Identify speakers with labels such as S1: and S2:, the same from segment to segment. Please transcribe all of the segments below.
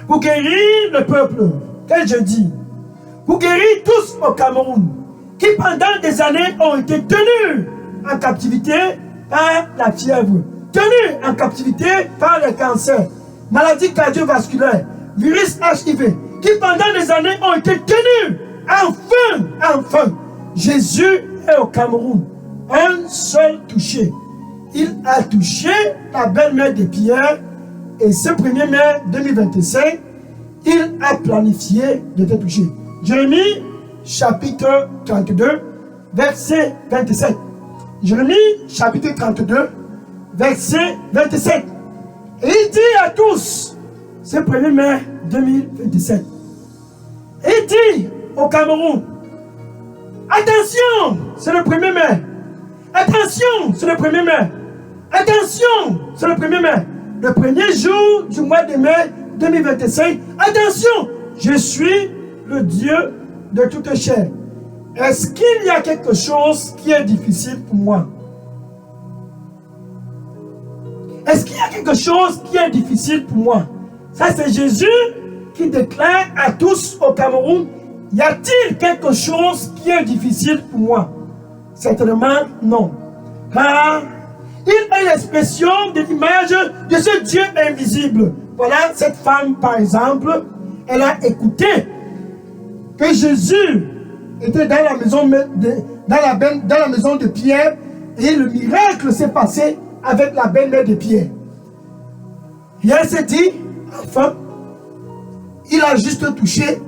S1: pour guérir le peuple. Quel jeudi? Pour guérir tous au Cameroun, qui pendant des années ont été tenus en captivité par la fièvre, tenus en captivité par le cancer, maladie cardiovasculaire, virus HIV, qui pendant des années ont été tenus. Enfin, Jésus est au Cameroun. Un seul touché. Il a touché la belle-mère de Pierre et ce 1er mai 2025, il a planifié de te toucher. Jérémie, chapitre 32, verset 27. Jérémie, chapitre 32, verset 27. Et il dit à tous, ce 1er mai 2027, il dit au Cameroun, attention, c'est le 1er mai. Attention, c'est le 1er mai. Attention, c'est le 1er mai. Le premier jour du mois de mai 2025. Attention, je suis le Dieu de toute chair. Est-ce qu'il y a quelque chose qui est difficile pour moi? Est-ce qu'il y a quelque chose qui est difficile pour moi? Ça, c'est Jésus qui déclare à tous au Cameroun, y a-t-il quelque chose qui est difficile pour moi? Certainement non. Car il est l'expression de l'image de ce Dieu invisible. Voilà, cette femme, par exemple, elle a écouté que Jésus était dans la maison de Pierre et le miracle s'est passé avec la belle-mère de Pierre. Et elle s'est dit, enfin, il a juste touché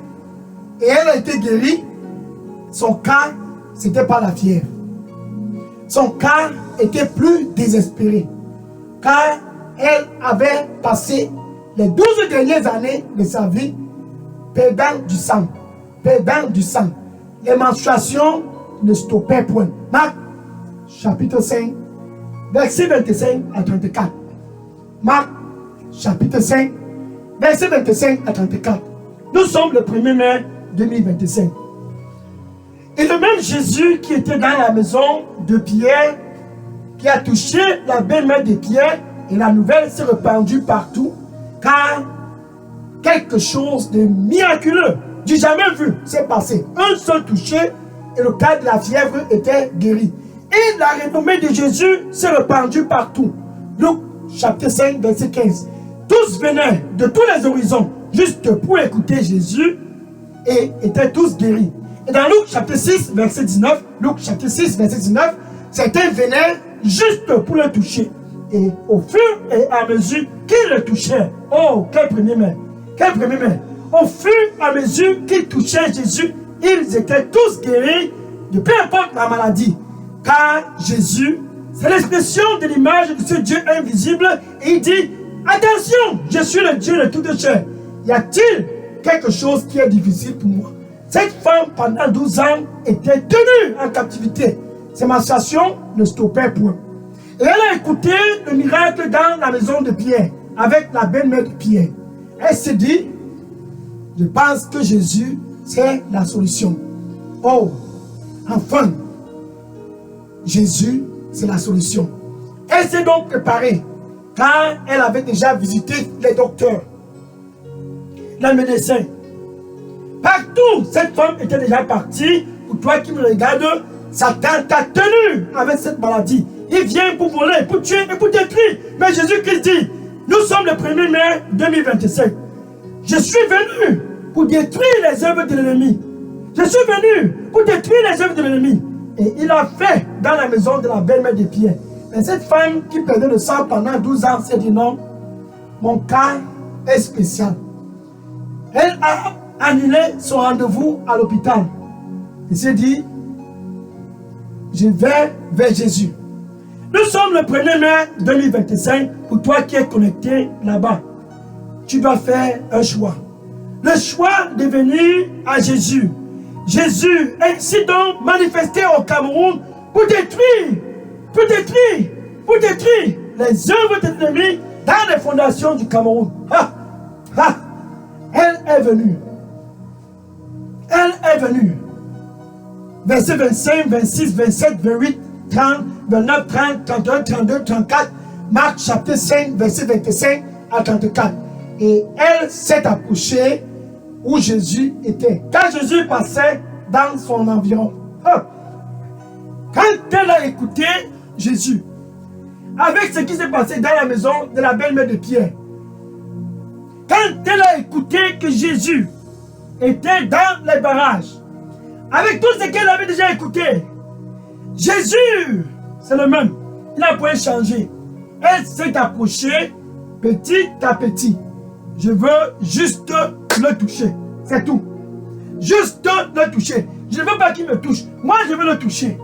S1: et elle a été guérie. Son cas, c'était pas la fièvre. Son cas était plus désespéré, car elle avait passé les 12 dernières années de sa vie perdant du sang. Les menstruations ne stoppaient point. Marc, chapitre 5, verset 25 à 34. Marc, chapitre 5, verset 25 à 34. Nous sommes le 1er mai 2025. Et le même Jésus qui était dans la maison de Pierre, qui a touché la belle-mère de Pierre, et la nouvelle s'est répandue partout, car quelque chose de miraculeux, du jamais vu, s'est passé. Un seul touché, et le cas de la fièvre était guéri. Et la renommée de Jésus s'est répandue partout. Luc, chapitre 5, verset 15. Tous venaient de tous les horizons, juste pour écouter Jésus, et étaient tous guéris. Et dans Luc chapitre 6, verset 19, certains venaient juste pour le toucher. Et au fur et à mesure qu'ils le touchaient, oh, quel 1er mai! Au fur et à mesure qu'ils touchaient Jésus, ils étaient tous guéris de peu importe la maladie. Car Jésus, c'est l'expression de l'image de ce Dieu invisible. Et il dit, attention, je suis le Dieu de toute chair. Y a-t-il quelque chose qui est difficile pour moi? Cette femme, pendant 12 ans, était tenue en captivité. Ses menstruations ne stoppaient point. Et elle a écouté le miracle dans la maison de Pierre, avec la belle-mère de Pierre. Elle s'est dit, je pense que Jésus, c'est la solution. Oh, enfin, Jésus, c'est la solution. Elle s'est donc préparée, car elle avait déjà visité les docteurs, les médecins. Partout, cette femme était déjà partie. Pour toi qui me regardes, Satan t'a tenu avec cette maladie. Il vient pour voler, pour tuer et pour détruire. Mais Jésus-Christ dit, nous sommes le 1er mai 2025. Je suis venu pour détruire les œuvres de l'ennemi. Je suis venu pour détruire les œuvres de l'ennemi. Et il a fait dans la maison de la belle-mère de Pierre. Mais cette femme qui perdait le sang pendant 12 ans s'est dit non, mon cas est spécial. Elle a annulé son rendez-vous à l'hôpital. Il s'est dit, je vais vers Jésus. Nous sommes le 1er mai 2025. Pour toi qui es connecté là-bas, tu dois faire un choix. Le choix de venir à Jésus. Jésus est ici donc manifesté au Cameroun pour détruire les œuvres de l'ennemi dans les fondations du Cameroun. Elle est venue. Verset 25, 26, 27, 28, 30, 29, 30, 31, 32, 34. Marc chapitre 5, verset 25 à 34. Et elle s'est approchée où Jésus était. Quand Jésus passait dans son environ. Quand elle a écouté Jésus, avec ce qui s'est passé dans la maison de la belle-mère de Pierre, quand elle a écouté que Jésus était dans les barrages, avec tout ce qu'elle avait déjà écouté, Jésus, c'est le même, il n'a point changé. Elle s'est approchée petit à petit. Je veux juste le toucher, c'est tout. Juste le toucher. Je ne veux pas qu'il me touche, moi je veux le toucher.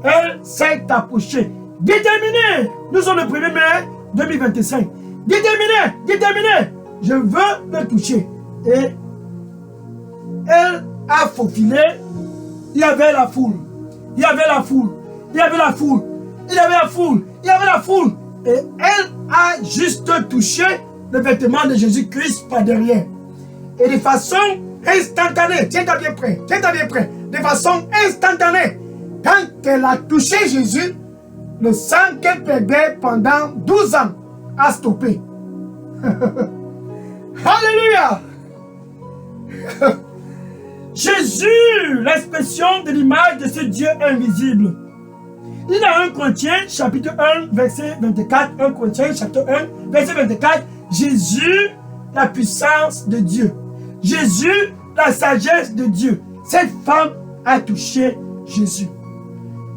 S1: Et elle s'est approchée. Déterminée. Nous sommes le 1er mai 2025. Déterminée. Je veux le toucher. Et elle a faufilé. Il y avait la foule. Et elle a juste touché le vêtement de Jésus-Christ par derrière. Et de façon instantanée, tiens-toi bien prêt. De façon instantanée, quand elle a touché Jésus, le sang qu'elle perdait pendant 12 ans a stoppé. Alléluia! Jésus, l'expression de l'image de ce Dieu invisible. Il a 1 Corinthiens, chapitre 1, verset 24. 1 Corinthiens, chapitre 1, verset 24. Jésus, la puissance de Dieu. Jésus, la sagesse de Dieu. Cette femme a touché Jésus.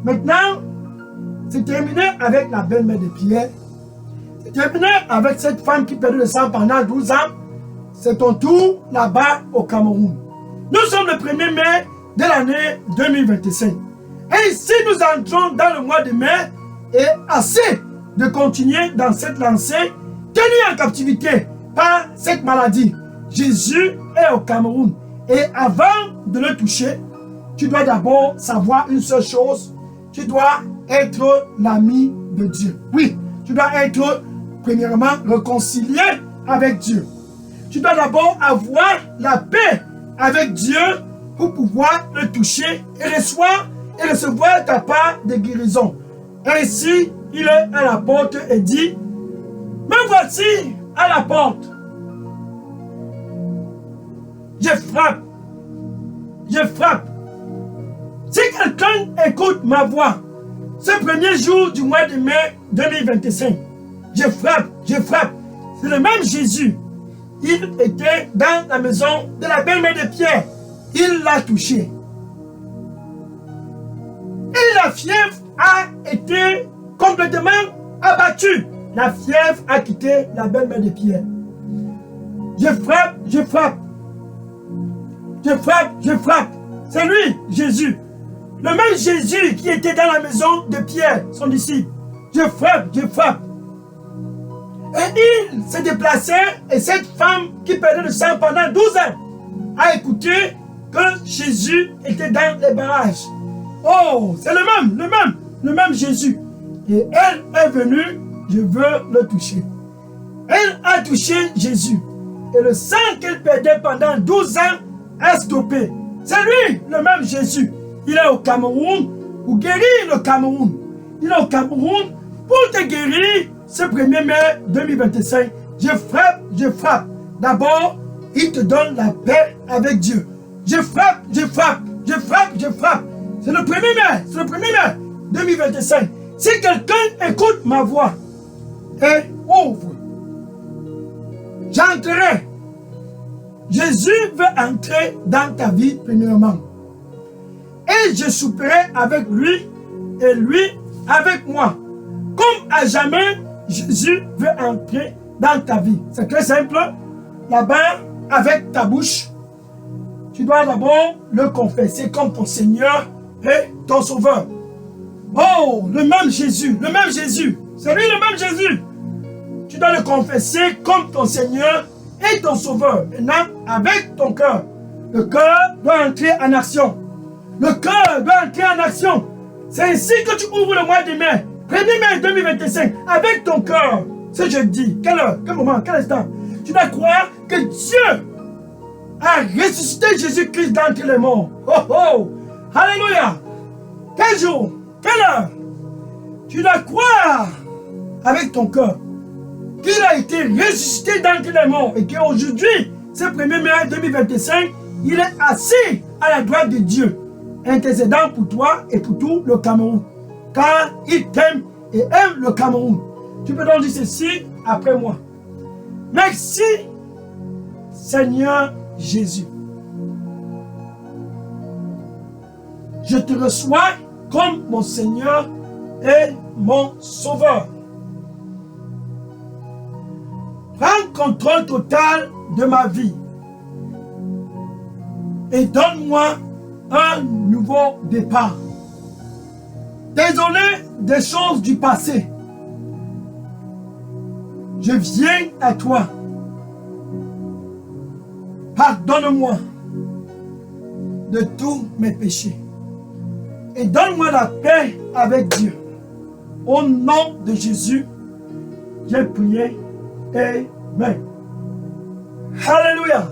S1: Maintenant, c'est terminé avec la belle-mère de Pierre. C'est terminé avec cette femme qui perdait le sang pendant 12 ans. C'est ton tour là-bas au Cameroun. Nous sommes le 1er mai de l'année 2025. Et ici, nous entrons dans le mois de mai et assez de continuer dans cette lancée, tenue en captivité par cette maladie. Jésus est au Cameroun. Et avant de le toucher, tu dois d'abord savoir une seule chose. Tu dois être l'ami de Dieu. Oui, tu dois être premièrement réconcilié avec Dieu. Tu dois d'abord avoir la paix avec Dieu pour pouvoir le toucher et recevoir ta part de guérison. Ainsi, il est à la porte et dit, me voici à la porte. Je frappe. Si quelqu'un écoute ma voix, ce premier jour du mois de mai 2025, je frappe. C'est le même Jésus. Il était dans la maison de la belle-mère de Pierre. Il l'a touché. Et la fièvre a été complètement abattue. La fièvre a quitté la belle-mère de Pierre. Je frappe. C'est lui, Jésus. Le même Jésus qui était dans la maison de Pierre, son disciple. Je frappe. Et il s'est déplacé et cette femme qui perdait le sang pendant 12 ans a écouté que Jésus était dans les barrages. Oh, c'est le même Jésus. Et elle est venue, je veux le toucher. Elle a touché Jésus. Et le sang qu'elle perdait pendant 12 ans a stoppé. C'est lui, le même Jésus. Il est au Cameroun pour guérir le Cameroun. Il est au Cameroun pour te guérir ce 1er mai 2025. Je frappe. D'abord, il te donne la paix avec Dieu. Je frappe. C'est le 1er mai 2025. Si quelqu'un écoute ma voix et ouvre, j'entrerai. Jésus veut entrer dans ta vie premièrement. Et je souperai avec lui et lui avec moi. Comme à jamais, Jésus veut entrer dans ta vie. C'est très simple. Là-bas, avec ta bouche, tu dois d'abord le confesser comme ton Seigneur et ton Sauveur. Oh, le même Jésus. C'est lui le même Jésus. Tu dois le confesser comme ton Seigneur et ton Sauveur. Maintenant, avec ton cœur. Le cœur doit entrer en action. C'est ainsi que tu ouvres le mois de mai. 1er mai 2025. Avec ton cœur. Ce jeudi. Quelle heure? Quel moment? Quel instant? Tu dois croire que Dieu a ressuscité Jésus-Christ d'entre les morts. Oh! Alléluia! Quel jour? Quelle heure? Tu dois croire avec ton cœur qu'il a été ressuscité d'entre les morts et qu'aujourd'hui, ce 1er mai 2025, il est assis à la droite de Dieu, intercédant pour toi et pour tout le Cameroun, car il t'aime et aime le Cameroun. Tu peux donc dire ceci après moi. Merci, Seigneur Jésus. Je te reçois comme mon Seigneur et mon Sauveur. Prends contrôle total de ma vie et donne-moi un nouveau départ. Désolé des choses du passé. Je viens à toi. Pardonne-moi de tous mes péchés et donne-moi la paix avec Dieu. Au nom de Jésus, j'ai prié. Amen. Alléluia.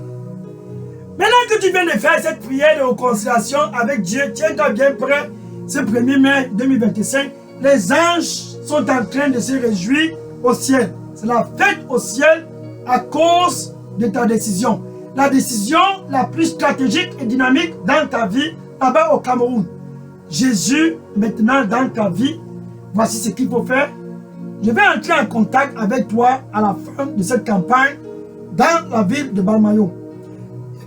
S1: Maintenant que tu viens de faire cette prière de réconciliation avec Dieu, tiens-toi bien prêt. Ce 1er mai 2025, les anges sont en train de se réjouir au ciel. C'est la fête au ciel à cause de ta décision. La décision la plus stratégique et dynamique dans ta vie, là-bas au Cameroun. Jésus, maintenant dans ta vie, voici ce qu'il faut faire. Je vais entrer en contact avec toi à la fin de cette campagne dans la ville de Balmayo.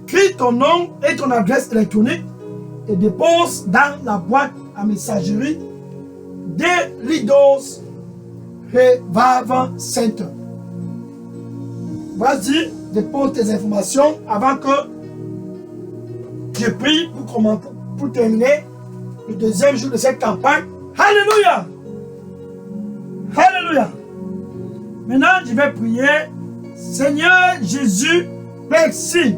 S1: Écris ton nom et ton adresse électronique et dépose dans la boîte à messagerie de Leaders Revival Center. Vas-y, dépose tes informations avant que je prie pour terminer le deuxième jour de cette campagne. Alléluia! Alléluia! Maintenant, je vais prier. Seigneur Jésus, merci.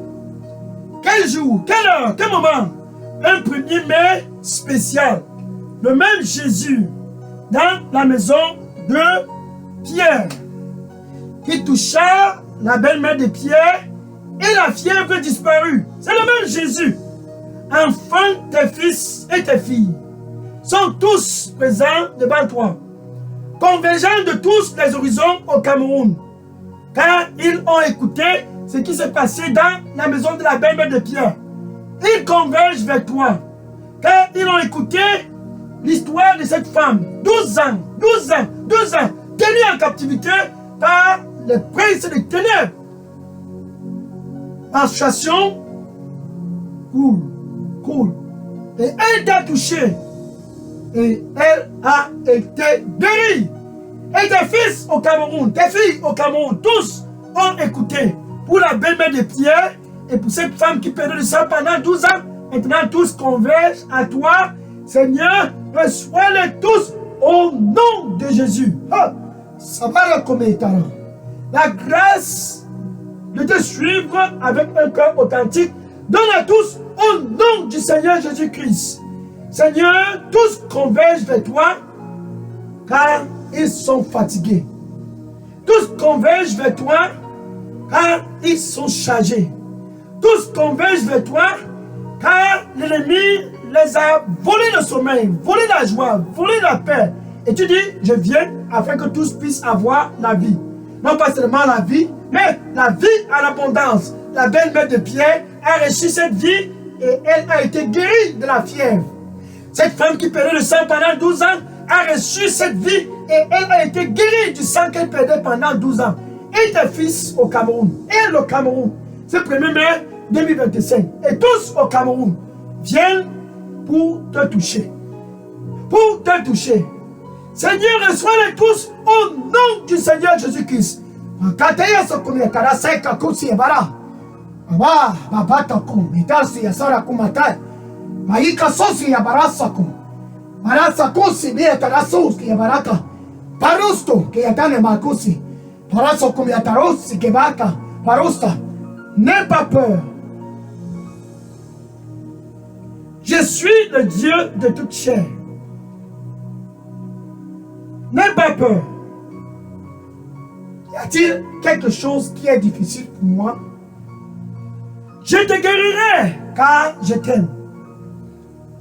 S1: Quel jour, quelle heure, quel moment? Un 1er mai spécial. Le même Jésus dans la maison de Pierre qui toucha la belle-mère de Pierre et la fièvre disparut. C'est le même Jésus. Enfin, tes fils et tes filles sont tous présents devant toi, convergeant de tous les horizons au Cameroun, car ils ont écouté ce qui s'est passé dans la maison de la belle-mère de Pierre. Ils convergent vers toi, car ils ont écouté l'histoire de cette femme, 12 ans, tenue en captivité par les princes des ténèbres. L'association coule. Et elle t'a touché. Et elle a été guérie. Et tes fils au Cameroun, tes filles au Cameroun, tous ont écouté pour la belle-mère de Pierre et pour cette femme qui perdait le sang pendant 12 ans. Maintenant, tous convergent à toi. Seigneur, reçois-les tous au nom de Jésus. Ça va comme talent. La grâce de te suivre avec un cœur authentique, donne à tous au nom du Seigneur Jésus-Christ. Seigneur, tous convergent vers toi car ils sont fatigués. Tous convergent vers toi car ils sont chargés. Tous convergent vers toi car l'ennemi les a volé le sommeil, volé la joie, volé la paix. Et tu dis, je viens afin que tous puissent avoir la vie. Non pas seulement la vie, mais la vie à l'abondance. La belle-mère de Pierre a reçu cette vie et elle a été guérie de la fièvre. Cette femme qui perdait le sang pendant 12 ans a reçu cette vie et elle a été guérie du sang qu'elle perdait pendant 12 ans. Et tes fils au Cameroun, et le Cameroun, c'est 1er mai 2025. Et tous au Cameroun viennent pour te toucher. Pour te toucher. Seigneur, reçois-les tous au nom du Seigneur Jésus-Christ.
S2: Maika sosi ya barasakum. Barasakusi bia tarasuski ya baraka. Parusto que yatane makusi. Parasokum ya tarusi que baka. Parusta. N'aie pas peur.
S1: Je suis le Dieu de toute chair. N'aie pas peur. Y a-t-il quelque chose qui est difficile pour moi? Je te guérirai car je t'aime.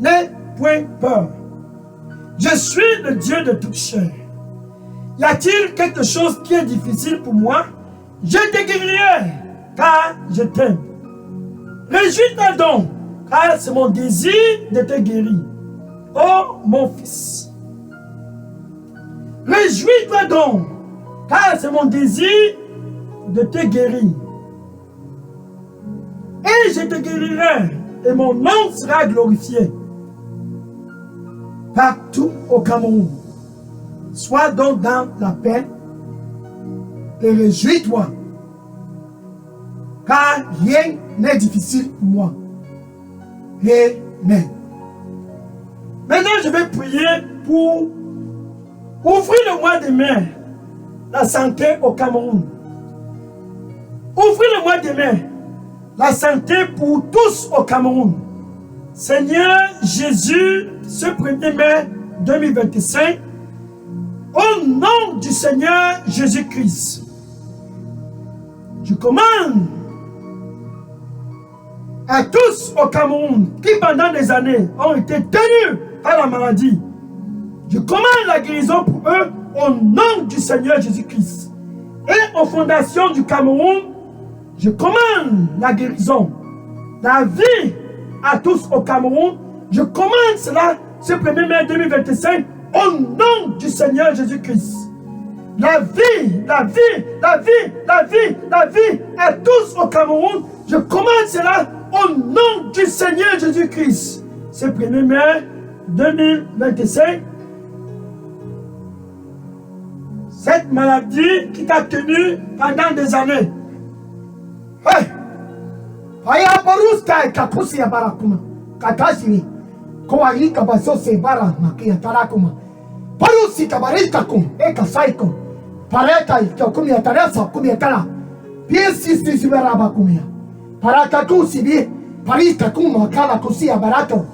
S1: N'aie point peur. Je suis le Dieu de toute chair. y a-t-il quelque chose qui est difficile pour moi? Je te guérirai, car je t'aime. Réjouis-toi donc, car c'est mon désir de te guérir. Oh mon fils. Réjouis-toi donc, car c'est mon désir de te guérir. Et je te guérirai, et mon nom sera glorifié. Partout au Cameroun. Sois donc dans la paix et réjouis-toi, car rien n'est difficile pour moi. Amen. Maintenant, je vais prier pour ouvrir le mois de mai, la santé au Cameroun. Ouvrez le mois de mai, la santé pour tous au Cameroun. Seigneur Jésus, ce 1er mai 2025, au nom du Seigneur Jésus-Christ, je commande à tous au Cameroun qui pendant des années ont été tenus par la maladie. Je commande la guérison pour eux au nom du Seigneur Jésus-Christ. Et aux fondations du Cameroun, je commande la guérison, la vie à tous au Cameroun. Je commande cela ce 1er mai 2025 au nom du Seigneur Jésus-Christ. La vie, la vie, la vie, la vie, la vie à tous au Cameroun. Je commande cela au nom du Seigneur Jésus-Christ. Ce 1er mai 2025. Cette maladie qui t'a tenu pendant des années.
S2: Hey! Aya barusta kapusi ya barakuma. Katashiri. Koai kabaso se bara makia tarakuma. Barusi kabarita kum. Eka saiko. Pareta kumia tarasa kumia tara. Piesi si baraba kumia. Parata kusi bi. Parita kuma kala kusia barato.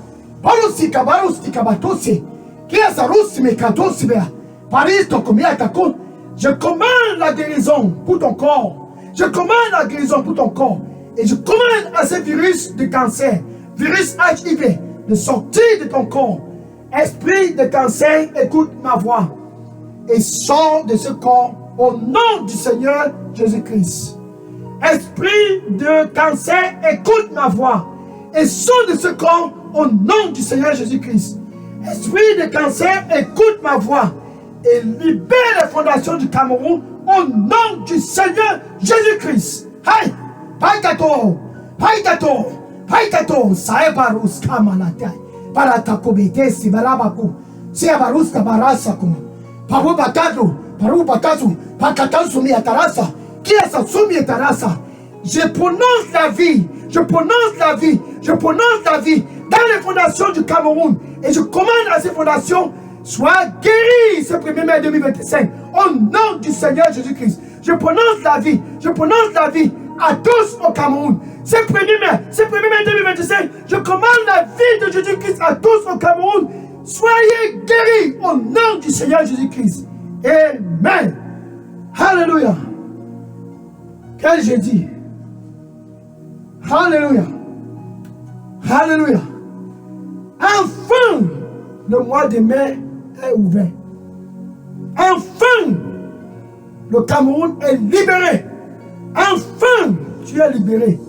S2: Barusi kabarusti kabatusi. Kiesa rusi me katusi bea. Paristo kumia takun. Je commande la guérison pour ton corps. Je commande la guérison pour ton corps. Et je commande à ce virus de cancer, virus HIV, de sortir de ton corps. Esprit de cancer, écoute ma voix. Et sors de ce corps au nom du Seigneur Jésus-Christ. Esprit de cancer, écoute ma voix. Et sors de ce corps au nom du Seigneur Jésus-Christ. Esprit de cancer, écoute ma voix. Et libère les fondations du Cameroun au nom du Seigneur Jésus-Christ. Aïe! Paikato, Paikato, Paikato, Saebarus Kamalatai, Paratakobete, Sibarabaku, Siabarus Kabarasakum, Paru Batado, Paru Batazu, Pakatansumi Atarasa, Kiasasumi Atarasa. Je prononce la vie, je prononce la vie, je prononce la vie dans les fondations du Cameroun. Et je commande à ces fondations, sois guéri ce 1er mai 2025 au nom du Seigneur Jésus-Christ. Je prononce la vie, je prononce la vie à tous au Cameroun. Ce 1er mai 2025, je commande la vie de Jésus-Christ à tous au Cameroun. Soyez guéris au nom du Seigneur Jésus-Christ. Amen. Alléluia. Quel jeudi. Alléluia. Alléluia. Enfin, le mois de mai est ouvert. Enfin, le Cameroun est libéré. Enfin, tu es libéré.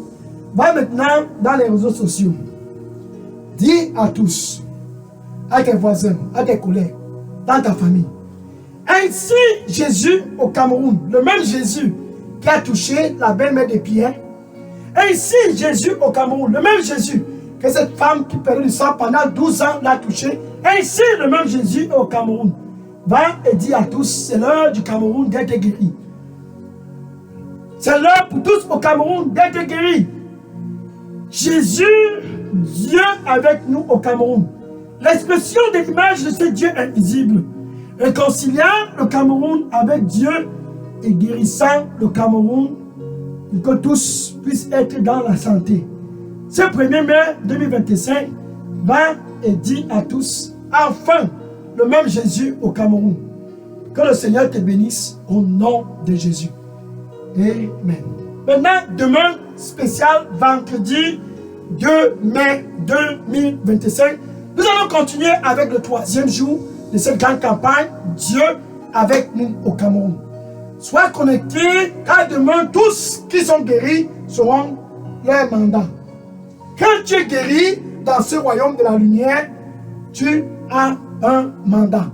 S2: Va maintenant dans les réseaux sociaux. Dis à tous, à tes voisins, à tes collègues, dans ta famille. Ainsi, Jésus au Cameroun, le même Jésus qui a touché la belle-mère de Pierre. Ainsi, Jésus au Cameroun, le même Jésus que cette femme qui perdait du sang pendant 12 ans l'a touché. Ainsi, le même Jésus au Cameroun. Va et dis à tous, c'est l'heure du Cameroun d'être guéri. C'est l'heure pour tous au Cameroun d'être guéris. Jésus, Dieu avec nous au Cameroun. L'expression de l'image de ce Dieu invisible, réconciliant le Cameroun avec Dieu et guérissant le Cameroun pour que tous puissent être dans la santé. Ce 1er mai 2025, va et dit à tous, enfin, le même Jésus au Cameroun. Que le Seigneur te bénisse au nom de Jésus. Amen. Maintenant, demain, spécial vendredi 2 mai 2025, nous allons continuer avec le 3e jour de cette grande campagne. Dieu
S1: avec nous au Cameroun. Sois connecté, car demain, tous qui sont guéris seront leur mandat. Quand tu es guéri dans ce royaume de la lumière, tu as un mandat.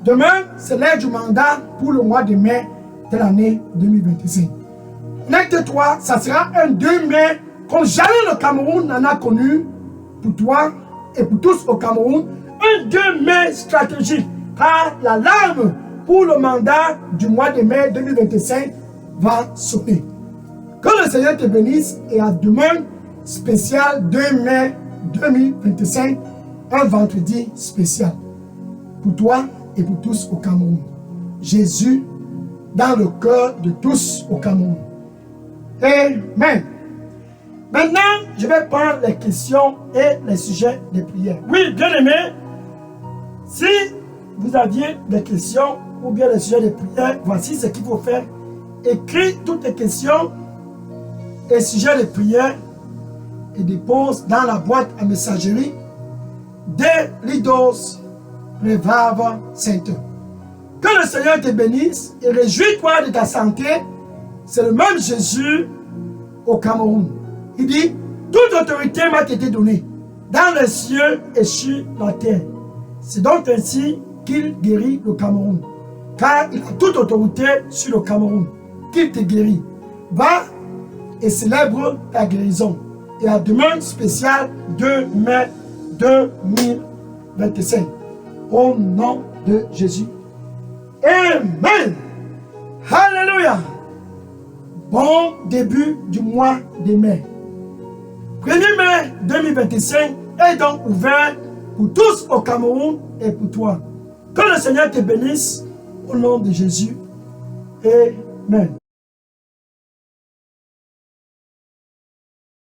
S1: Demain, c'est l'heure du mandat pour le mois de mai de l'année 2025. Connecte-toi, ça sera un 2 mai comme jamais le Cameroun n'en a connu pour toi et pour tous au Cameroun. Un 2 mai stratégique, car l'alarme pour le mandat du mois de mai 2025 va sonner. Que le Seigneur te bénisse et à demain spécial 2 mai 2025, un vendredi spécial pour toi et pour tous au Cameroun. Jésus dans le cœur de tous au Cameroun. Amen. Maintenant, je vais prendre les questions et les sujets de prière. Oui, bien aimé, si vous aviez des questions ou bien les sujets de prière, voici ce qu'il faut faire. Écris toutes les questions et sujets de prière et dépose dans la boîte à messagerie des Leaders Revival Center. Que le Seigneur te bénisse et réjouis-toi de ta santé. C'est le même Jésus au Cameroun. Il dit, toute autorité m'a été donnée dans les cieux et sur la terre. C'est donc ainsi qu'il guérit le Cameroun. Car il a toute autorité sur le Cameroun. Qu'il te guérit. Va et célèbre ta guérison. Et à demain spécial 2 mai 2025. Au nom de Jésus. Amen. Alléluia. Bon début du mois de mai. 1er mai 2025 est donc ouvert pour tous au Cameroun et pour toi. Que le Seigneur te bénisse au nom de Jésus. Amen.